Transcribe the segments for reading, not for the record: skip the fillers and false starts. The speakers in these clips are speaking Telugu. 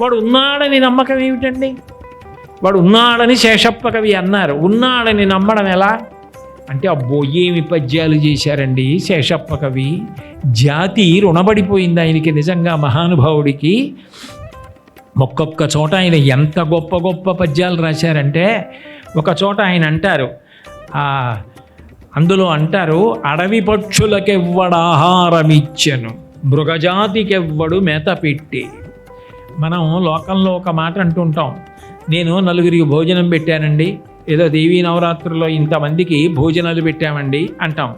వాడు ఉన్నాడని నమ్మకం ఏమిటండి? వాడు ఉన్నాడని శేషప్ప కవి అన్నారు. ఉన్నాడని నమ్మడం ఎలా అంటే, అబ్బో ఏమి పద్యాలు చేశారండి శేషప్ప కవి. జాతి రుణపడిపోయింది ఆయనకి, నిజంగా మహానుభావుడికి. ఒక్కొక్క చోట ఆయన ఎంత గొప్ప గొప్ప పద్యాలు రాశారంటే, ఒక చోట ఆయన అంటారు, అందులో అంటారు, అడవి పక్షులకెవ్వడాహారమిచ్చెను, మృగజాతికెవ్వడు మేత పెట్టి. మనం లోకంలో ఒక మాట అంటుంటాం, నేను నలుగురికి భోజనం పెట్టానండి, ఏదో దేవీ నవరాత్రుల్లో ఇంతమందికి భోజనాలు పెట్టామండి అంటాం.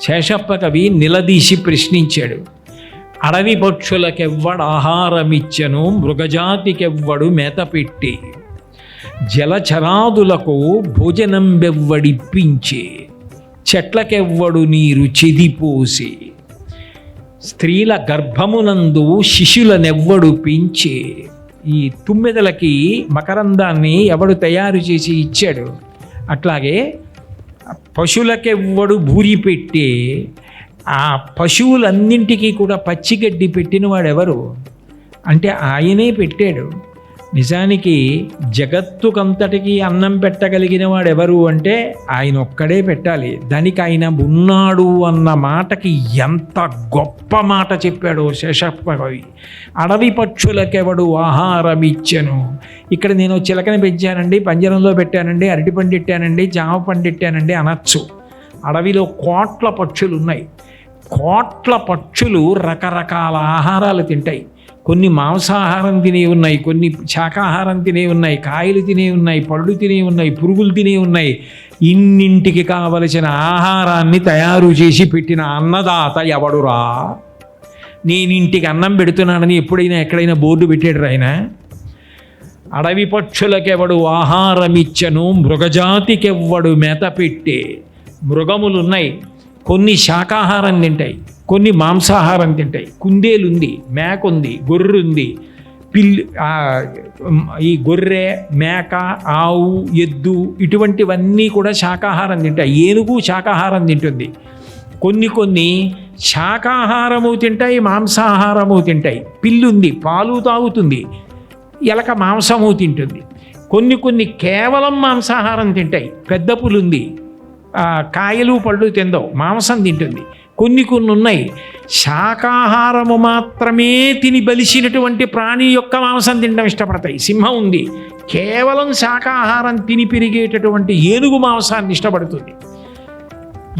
శేషప్ప కవి నిలదీసి ప్రశ్నించాడు, అడవి పక్షులకెవ్వడు ఆహారమిచ్చెను, మృగజాతికెవ్వడు మేత పెట్టి, జలచరాదులకు భోజనం బెవ్వడిప్పించి, చెట్లకెవ్వడు నీరు చెదిపోసి, స్త్రీల గర్భమునందు శిశులనెవ్వడు పెంచి. ఈ తుమ్మెదలకి మకరందాన్ని ఎవడు తయారు చేసి ఇచ్చాడు, అట్లాగే పశువులకెవ్వడు భూరి పెట్టి, ఆ పశువులన్నింటికీ కూడా పచ్చిగడ్డి పెట్టినవాడు ఎవరు అంటే ఆయనే పెట్టాడు. నిజానికి జగత్తుకంతటికి అన్నం పెట్టగలిగిన వాడు ఎవరు అంటే ఆయన ఒక్కడే పెట్టాలి. దానికి ఆయన ఉన్నాడు అన్న మాటకి ఎంత గొప్ప మాట చెప్పాడు శేషప్ప కవి. అడవి పక్షులకెవడు ఆహారం ఇచ్చెను. ఇక్కడ నేను చిలకని పెంచానండి, పంజరంలో పెట్టానండి, అరటిపండు పెట్టానండి, జామ పండు పెట్టానండి అనొచ్చు. అడవిలో కోట్ల పక్షులు ఉన్నాయి. కోట్ల పక్షులు రకరకాల ఆహారాలు తింటాయి. కొన్ని మాంసాహారం తినే ఉన్నాయి, కొన్ని శాకాహారం తినే ఉన్నాయి, కాయలు తినే ఉన్నాయి, పళ్ళు తినే ఉన్నాయి, పురుగులు తినే ఉన్నాయి. ఇన్నింటికి కావలసిన ఆహారాన్ని తయారు చేసి పెట్టిన అన్నదాత ఎవడురా? నేనింటికి అన్నం పెడుతున్నానని ఎప్పుడైనా ఎక్కడైనా బోర్డు పెట్టాడు ఆయన? అడవి పక్షులకెవడు ఆహారమిచ్చను, మృగజాతికెవ్వడు మేత పెట్టే. మృగములున్నాయి, కొన్ని శాకాహారం తింటాయి, కొన్ని మాంసాహారం తింటాయి. కుందేలుంది, మేక ఉంది, గొర్రె ఉంది, ఈ గొర్రె, మేక, ఆవు, ఎద్దు ఇటువంటివన్నీ కూడా శాకాహారం తింటాయి. ఏనుగు శాకాహారం తింటుంది. కొన్ని శాకాహారము తింటాయి, మాంసాహారము తింటాయి. పిల్లుంది, పాలు తాగుతుంది. ఎలక మాంసము తింటుంది. కొన్ని కేవలం మాంసాహారం తింటాయి. పెద్ద పులుంది, కాయలు పళ్ళు తిందవు, మాంసం తింటుంది. కొన్ని ఉన్నాయి శాకాహారము మాత్రమే తిని బలిసినటువంటి ప్రాణి యొక్క మాంసం తినడం ఇష్టపడతాయి. సింహం ఉంది, కేవలం శాకాహారం తిని పెరిగేటటువంటి ఏనుగు మాంసాన్ని ఇష్టపడుతుంది.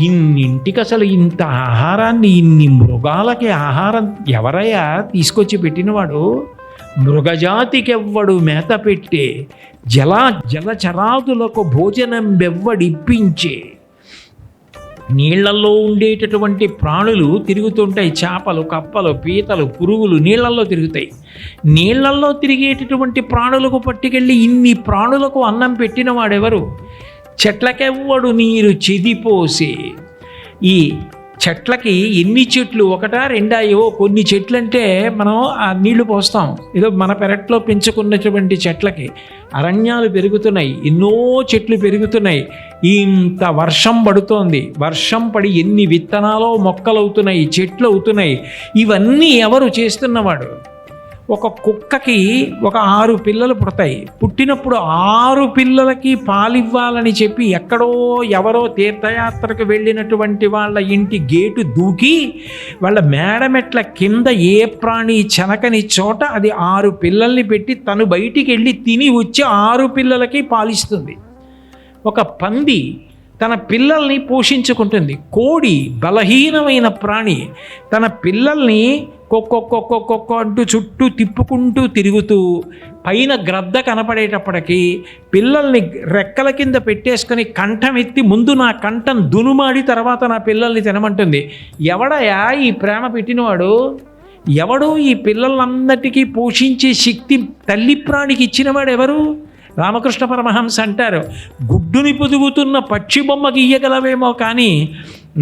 ఇన్నింటికి అసలు ఇంత ఆహారాన్ని, ఇన్ని మృగాలకి ఆహారం ఎవరయ్యా తీసుకొచ్చి పెట్టినవాడు? మృగజాతికెవ్వడు మేత పెట్టే, జలచరాదులకు భోజనం బెవ్వడిప్పించే. నీళ్లల్లో ఉండేటటువంటి ప్రాణులు తిరుగుతుంటాయి. చేపలు, కప్పలు, పీతలు, పురుగులు నీళ్లల్లో తిరుగుతాయి. నీళ్లల్లో తిరిగేటటువంటి ప్రాణులకు పట్టుకెళ్ళి ఇన్ని ప్రాణులకు అన్నం పెట్టిన వాడెవరు? చెట్లకెవ్వడు నీరు చెదిపోసి. ఈ చెట్లకి ఎన్ని చెట్లు, ఒకటా రెండా? ఏవో కొన్ని చెట్లు అంటే మనం ఆ నీళ్లు పోస్తాం. ఏదో మన పెరట్లో పెంచుకున్నటువంటి చెట్లకి అరణ్యాలు పెరుగుతున్నాయి, ఎన్నో చెట్లు పెరుగుతున్నాయి. ఇంత వర్షం పడుతోంది, వర్షం పడి ఎన్ని విత్తనాలు మొక్కలు అవుతున్నాయి, చెట్లు అవుతున్నాయి. ఇవన్నీ ఎవరు చేస్తున్నవాడు? ఒక కుక్కకి ఒక 6 పిల్లలు పుడతాయి. పుట్టినప్పుడు 6 పిల్లలకి పాలివ్వాలని చెప్పి ఎక్కడో ఎవరో తీర్థయాత్రకు వెళ్ళినటువంటి వాళ్ళ ఇంటి గేటు దూకి వాళ్ళ మేడమెట్ల కింద ఏ ప్రాణి చెనకని చోట అది 6 పిల్లల్ని పెట్టి తను బయటికి వెళ్ళి తిని వచ్చి 6 పిల్లలకి పాలిస్తుంది. ఒక పంది తన పిల్లల్ని పోషించుకుంటుంది. కోడి బలహీనమైన ప్రాణి తన పిల్లల్ని కొక్క అంటూ చుట్టూ తిప్పుకుంటూ తిరుగుతూ పైన గ్రద్ద కనపడేటప్పటికీ పిల్లల్ని రెక్కల కింద పెట్టేసుకొని కంఠం ఎత్తి ముందు నా కంఠం దునుమాడి తర్వాత నా పిల్లల్ని తినమంటుంది. ఎవడయా ఈ ప్రేమ పెట్టినవాడు? ఎవడు ఈ పిల్లలందరికీ పోషించే శక్తి తల్లి ప్రాణికి ఇచ్చినవాడు ఎవరు? రామకృష్ణ పరమహంస అంటారు, గుడ్డుని పొదుగుతున్న పక్షి బొమ్మ గీయగలవేమో కానీ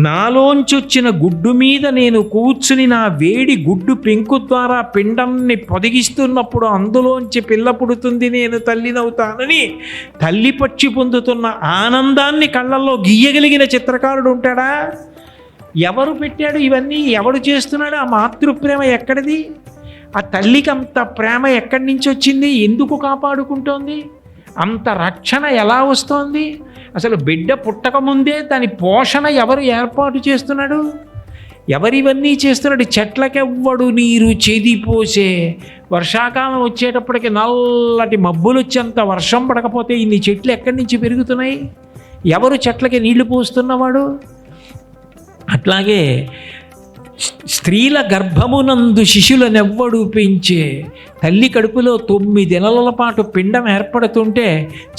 నాలోంచి వచ్చిన గుడ్డు మీద నేను కూర్చుని నా వేడి గుడ్డు పెంకు ద్వారా పిండాన్ని పొదిగిస్తున్నప్పుడు అందులోంచి పిల్ల పుడుతుంది, నేను తల్లినవుతానని తల్లి పక్షి పొందుతున్న ఆనందాన్ని కళ్ళల్లో గీయగలిగిన చిత్రకారుడు ఉంటాడా? ఎవరు పెట్టాడు ఇవన్నీ? ఎవడు చేస్తున్నాడు? ఆ మాతృప్రేమ ఎక్కడిది? ఆ తల్లికి అంత ప్రేమ ఎక్కడి నుంచి వచ్చింది? ఎందుకు కాపాడుకుంటోంది? అంత రక్షణ ఎలా వస్తోంది? అసలు బిడ్డ పుట్టకముందే దాని పోషణ ఎవరు ఏర్పాటు చేస్తున్నాడు? ఎవరివన్నీ చేస్తున్నాడు? చెట్లకెవ్వడు నీరు చెదిపోసే. వర్షాకాలం వచ్చేటప్పటికి నల్లటి మబ్బులు వచ్చేంత వర్షం పడకపోతే ఇన్ని చెట్లు ఎక్కడి నుంచి పెరుగుతున్నాయి? ఎవరు చెట్లకి నీళ్లు పోస్తున్నవాడు? అట్లాగే స్త్రీల గర్భమునందు శిశులనెవ్వడు పెంచే. తల్లి కడుపులో 9 నెలల పాటు పిండం ఏర్పడుతుంటే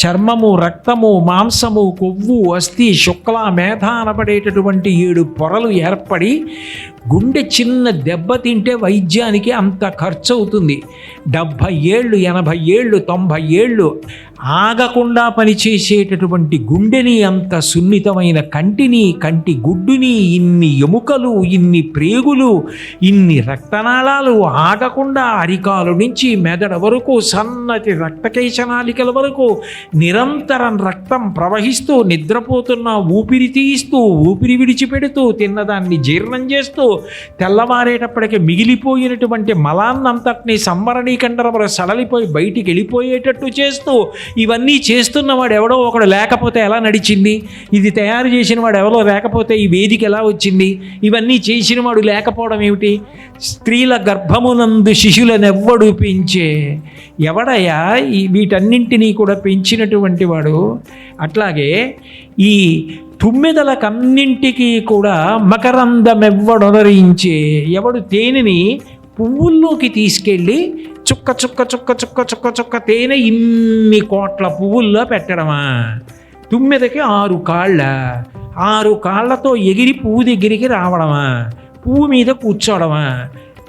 చర్మము, రక్తము, మాంసము, కొవ్వు, అస్థి, శుక్ల, మేధ అనబడేటటువంటి 7 పొరలు ఏర్పడి గుండె చిన్న దెబ్బ తింటే వైద్యానికి అంత ఖర్చు అవుతుంది. 70 ఏళ్ళు, 80 ఏళ్ళు, 90 ఏళ్ళు ఆగకుండా పనిచేసేటటువంటి గుండెని, అంత సున్నితమైన కంటిని, కంటి గుడ్డుని, ఇన్ని ఎముకలు, ఇన్ని ప్రేగులు, ఇన్ని రక్తనాళాలు ఆగకుండా అరికాలు నుంచి మెదడు వరకు, సన్నటి రక్తకేశనాళికల వరకు నిరంతరం రక్తం ప్రవహిస్తూ, నిద్రపోతున్న ఊపిరి తీస్తూ, ఊపిరి విడిచిపెడుతూ, తిన్నదాన్ని జీర్ణం చేస్తూ, తెల్లవారేటప్పటికి మిగిలిపోయినటువంటి మలాన్నంతటినీ సంవరణీకండరవర సడలిపోయి బయటికి వెళ్ళిపోయేటట్టు చేస్తూ, ఇవన్నీ చేస్తున్నవాడు ఎవడో ఒకడు లేకపోతే ఎలా నడిచింది? ఇది తయారు చేసిన వాడు ఎవరో లేకపోతే ఈ వేదిక ఎలా వచ్చింది? ఇవన్నీ చేసిన వాడు లేకపోవడం ఏమిటి? స్త్రీల గర్భమునందు శిశులనెవ్వడు పెంచే. ఎవడయ్యా వీటన్నింటినీ కూడా పెంచినటువంటి వాడు? అట్లాగే ఈ తుమ్మెదలకన్నింటికీ కూడా మకరందమెవ్వడొనరించే. ఎవడు తేనెని పువ్వుల్లోకి తీసుకెళ్ళి చుక్క చుక్క చుక్క చుక్క చుక్క చుక్క తేనె ఇన్ని కోట్ల పువ్వుల్లో పెట్టడమా? తుమ్మెదకి 6 కాళ్ళ, 6 కాళ్ళతో ఎగిరి పువ్వు దగ్గరికి రావడమా? పువ్వు మీద కూర్చోవడమా?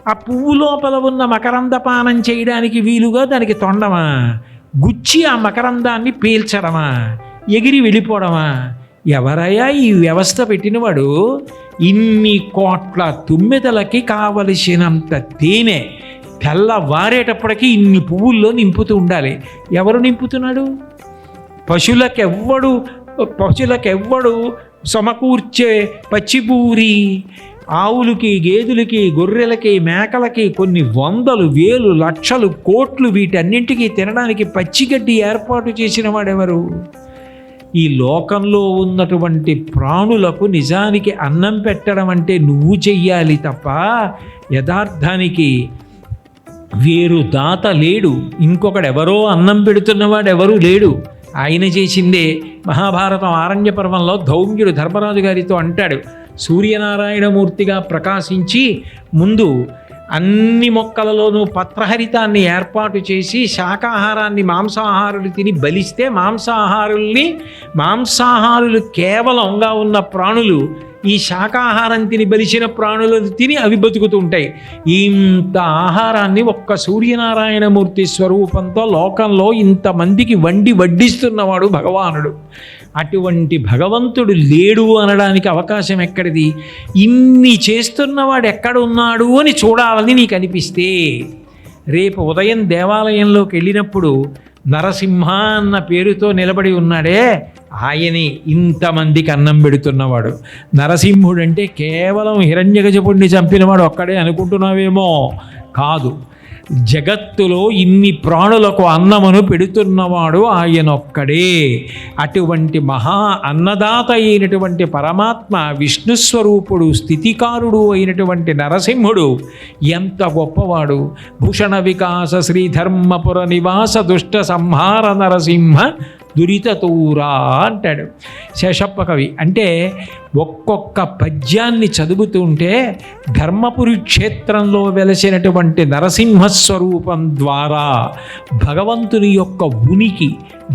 ఆ పువ్వు లోపల ఉన్న మకరందపానం చేయడానికి వీలుగా దానికి తొండమా? గుచ్చి ఆ మకరందాన్ని పీల్చడమా? ఎగిరి వెళ్ళిపోవడమా? ఎవరయ్యా ఈ వ్యవస్థ పెట్టినవాడు? ఇన్ని కోట్ల తుమ్మెదలకి కావలసినంత తేనె తెల్లవారేటప్పటికి ఇన్ని పువ్వుల్లో నింపుతూ ఉండాలి. ఎవరు నింపుతున్నాడు? పశులకెవ్వడు సమకూర్చే పచ్చిపూరి. ఆవులకి, గేదెలకి, గొర్రెలకి, మేకలకి కొన్ని వందలు, వేలు, లక్షలు, కోట్లు వీటన్నింటికీ తినడానికి పచ్చిగడ్డి ఏర్పాటు చేసిన వాడెవరు? ఈ లోకంలో ఉన్నటువంటి ప్రాణులకు నిజానికి అన్నం పెట్టడం అంటే నువ్వు చెయ్యాలి తప్ప యథార్థానికి వేరు దాత లేడు. ఇంకొకడెవరో అన్నం పెడుతున్నవాడెవరూ లేడు. ఆయన చేసిందే. మహాభారతం ఆరణ్య పర్వంలో ధౌమ్యుడు ధర్మరాజు గారితో అంటాడు, సూర్యనారాయణమూర్తిగా ప్రకాశించి ముందు అన్ని మొక్కలలోనూ పత్రహరితాన్ని ఏర్పాటు చేసి శాకాహారాన్ని మాంసాహారులు తిని బలిస్తే మాంసాహారులు కేవలంగా ఉన్న ప్రాణులు ఈ శాకాహారం తిని బలిసిన ప్రాణులను తిని అవి బతుకుతూ ఉంటాయి. ఇంత ఆహారాన్ని ఒక్క సూర్యనారాయణమూర్తి స్వరూపంతో లోకంలో ఇంతమందికి వడ్డిస్తున్నవాడు భగవానుడు. అటువంటి భగవంతుడు లేడు అనడానికి అవకాశం ఎక్కడిది? ఇన్ని చేస్తున్నవాడు ఎక్కడున్నాడు అని చూడాలని నీకు అనిపిస్తే రేపు ఉదయం దేవాలయంలోకి వెళ్ళినప్పుడు నరసింహ అన్న పేరుతో నిలబడి ఉన్నాడే, ఆయనే ఇంతమందికి అన్నం పెడుతున్నవాడు. నరసింహుడంటే కేవలం హిరణ్యకశిపుణ్ణి చంపినవాడు ఒక్కడే అనుకుంటున్నావేమో, కాదు. జగత్తులో ఇన్ని ప్రాణులకు అన్నమును పెడుతున్నవాడు ఆయనొక్కడే. అటువంటి మహా అన్నదాత అయినటువంటి పరమాత్మ విష్ణుస్వరూపుడు, స్థితికారుడు అయినటువంటి నరసింహుడు ఎంత గొప్పవాడు. భూషణ వికాస శ్రీధర్మపుర నివాస దుష్ట సంహార నరసింహ దురితతూరా అంటాడు శేషప్ప కవి. అంటే ఒక్కొక్క పద్యాన్ని చదువుతుంటే ధర్మపురి క్షేత్రంలో వెలసినటువంటి నరసింహస్వరూపం ద్వారా భగవంతుని యొక్క ఉనికి,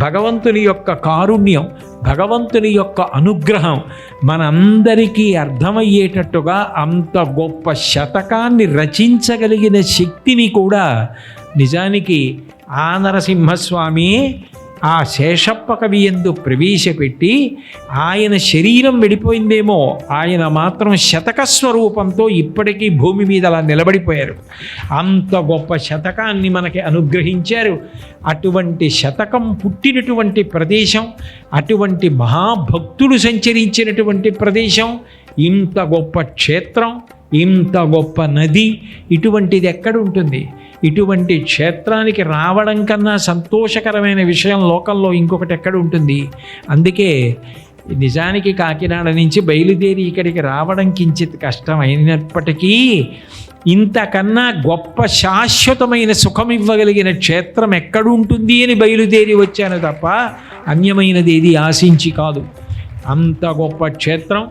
భగవంతుని యొక్క కారుణ్యం, భగవంతుని యొక్క అనుగ్రహం మనందరికీ అర్థమయ్యేటట్టుగా అంత గొప్ప శతకాన్ని రచించగలిగిన శక్తిని కూడా నిజానికి ఆ నరసింహస్వామి ఆ శేషప్ప కవి యందు ప్రవేశపెట్టి, ఆయన శరీరం వెళ్ళిపోయిందేమో, ఆయన మాత్రం శతక స్వరూపంతో ఇప్పటికీ భూమి మీద అలా నిలబడిపోయారు. అంత గొప్ప శతకాన్ని మనకి అనుగ్రహించారు. అటువంటి శతకం పుట్టినటువంటి ప్రదేశం, అటువంటి మహాభక్తుడు సంచరించినటువంటి ప్రదేశం, ఇంత గొప్ప క్షేత్రం, ఇంత గొప్ప నది, ఇటువంటిది ఎక్కడ ఉంటుంది? ఇటువంటి క్షేత్రానికి రావడం కన్నా సంతోషకరమైన విషయం లోకంలో ఇంకొకటి ఎక్కడ ఉంటుంది. అందుకే నిజానికి కాకినాడ నుంచి బయలుదేరి ఇక్కడికి రావడం కించిత్ కష్టమైనప్పటికీ ఇంతకన్నా గొప్ప శాశ్వతమైన సుఖం ఇవ్వగలిగిన క్షేత్రం ఎక్కడుంటుంది అని బయలుదేరి వచ్చాను తప్ప అన్యమైనది ఏది ఆశించి కాదు. అంత గొప్ప క్షేత్రం